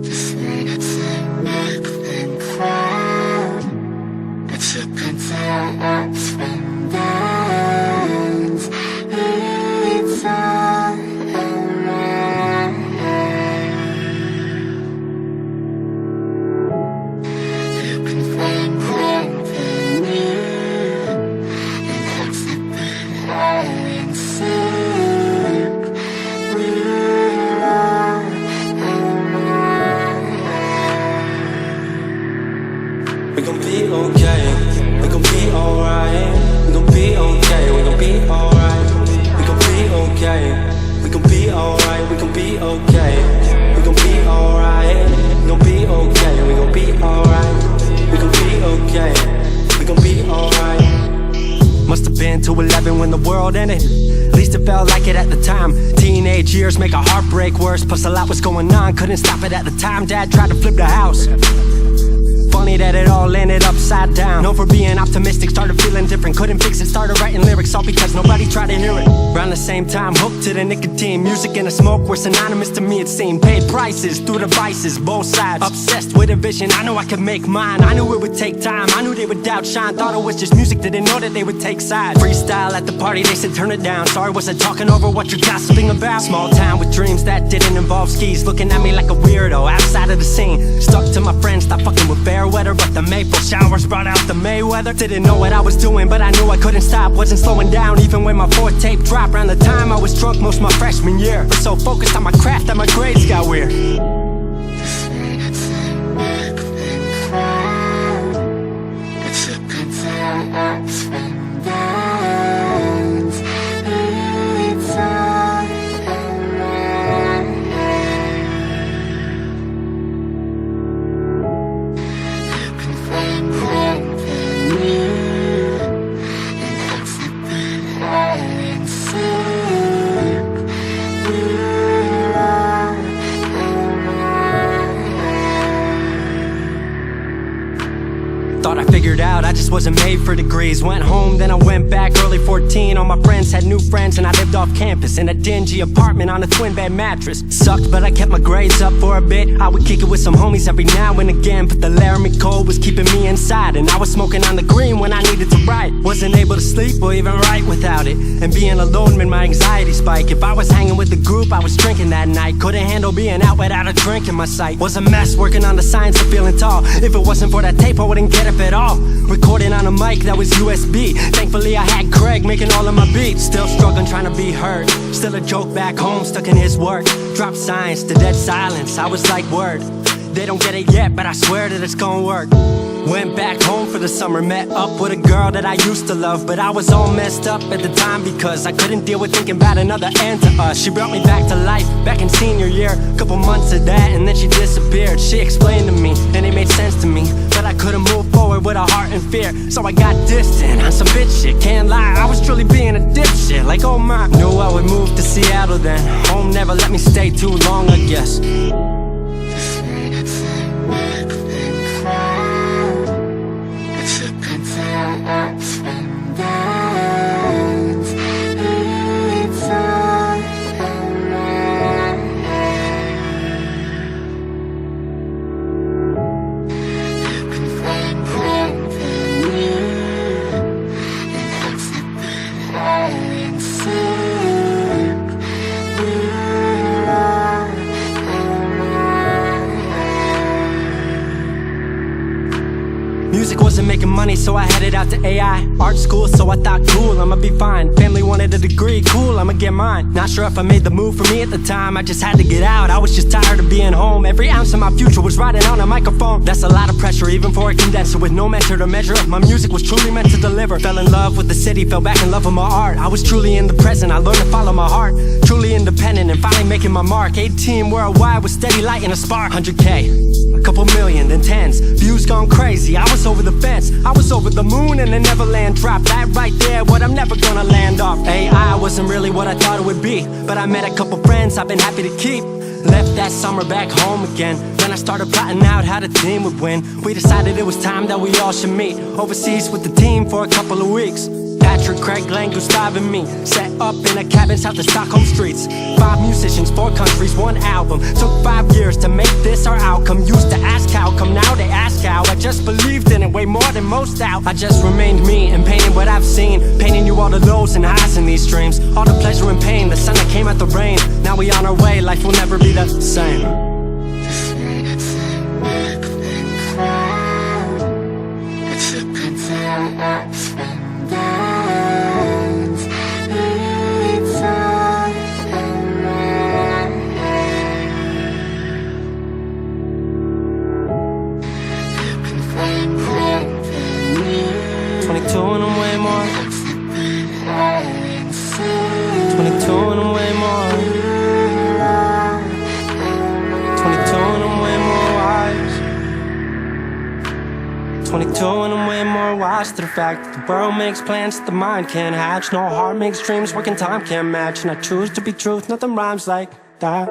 Just wanna make them cry, but you can tell ups and downs. It's all around. You can find something new and have something high and sick. We're all around. We gon' be okay, we gon' be alright. We gon' be okay, we gon' be alright. We gon' be okay, we gon' be alright. We gon' be okay, we gon' be alright. We gon' be okay, we gon' be alright. We gon' be okay, we gon' be alright. Must have been 2:11 when the world ended. At least it felt like it at the time. Teenage years make a heartbreak worse. Plus a lot was going on, couldn't stop it at the time. Dad tried to flip the house. Funny that it all ended upside down. Known for being optimistic, started feeling different. Couldn't fix it, started writing lyrics all because nobody tried to hear it. Around the same time, hooked to the nicotine. Music and the smoke were synonymous to me, it seemed. Paid prices through the vices, both sides. Obsessed with a vision, I knew I could make mine. I knew it would take time, I knew they would outshine. Thought it was just music, didn't know that they would take sides. Freestyle at the party, they said turn it down. Sorry, was I talking over what you're gossiping about? Small town with dreams that didn't involve skis. Looking at me like a weirdo, outside of the scene. Stuck to my friends, stopped fucking with fair weather. But the Maple showers brought out the Mayweather. Didn't know what I was doing, but I knew I couldn't stop. Wasn't slowing down, even when my fourth tape dropped. Around the time I was drunk most my freshman year. But so focused on my craft that my grades got weird. Just wanna make them cry, but you can tell ups and downs. It's all around. You can find something new and have something high and sick. We're all around. Thought I figured out I just wasn't made for degrees. Went home, then I went back early 14. All my friends had new friends and I lived off campus in a dingy apartment on a twin bed mattress. Sucked, but I kept my grades up for a bit. I would kick it with some homies every now and again, but the Laramie cold was keeping me inside. And I was smoking on the green when I needed to write. Wasn't able to sleep or even write without it. And being alone made my anxiety spike. If I was hanging with the group, I was drinking that night. Couldn't handle being out without a drink in my sight. Was a mess working on the science of feeling tall. If it wasn't for that tape, I wouldn't get up at all. Recording on a mic that was USB. Thankfully I had Craig making all of my beats. Still struggling trying to be heard. Still a joke back home, stuck in his work. Dropped science to dead silence, I was like word. They don't get it yet, but I swear that it's gonna work. Went back home for the summer, met up with a girl that I used to love. But I was all messed up at the time because I couldn't deal with thinking about another end to us. She brought me back to life, back in senior year. Couple months of that and then she disappeared. She explained to me and it made sense to me, but I couldn't move forward with a heart in fear. So I got distant on some bitch shit, can't lie, I was truly being a dipshit. Like oh my, knew I would move to Seattle then. Home never let me stay too long, I guess. Just wanna make them cry, but you can tell ups and downs. It's all around. You can find something new and have something high and sick. We're all around. Music wasn't making money, so I headed out to AI art school, so I thought cool, I'ma be fine. Family wanted a degree, cool, I'ma get mine. Not sure if I made the move for me at the time, I just had to get out. I was just tired of being home. Every ounce of my future was riding on a microphone. That's a lot of pressure, even for a condenser with no mentor to measure up. My music was truly meant to deliver. Fell in love with the city, fell back in love with my art. I was truly in the present, I learned to follow my heart. Truly independent and finally making my mark. 18 worldwide with steady light and a spark. 100K, a couple million, then tens. Views gone crazy, I was over the fence. I was over the moon and the Neverland dropped. That right there, what I'm never gonna land off. AI wasn't really what I thought it would be, but I met a couple friends I've been happy to keep. Left that summer back home again. Then I started plotting out how the team would win. We decided it was time that we all should meet overseas with the team for a couple of weeks. Patrick, Craig, Glenn, Gustav and me set up in a cabin south of Stockholm streets. 5 musicians, 4 countries, 1 album. Took 5 years to make this our outcome. Used to ask how, come now they ask how. I just believed in it way more than most out. I just remained me and painted what I've seen, painting you all the lows and highs in these dreams, all the pleasure and pain, the sun that came out the rain. Now we on our way, life will never be the same. Ups and downs, it's all around. You can find something new. 22 and I'm way more. 22 and I'm way more. 22 and I'm way more wise. 22 and I'm way more wise to the fact that the world makes plans that the mind can't hatch. No heart makes dreams, working time can't match. And I choose to be truth, nothing rhymes like that.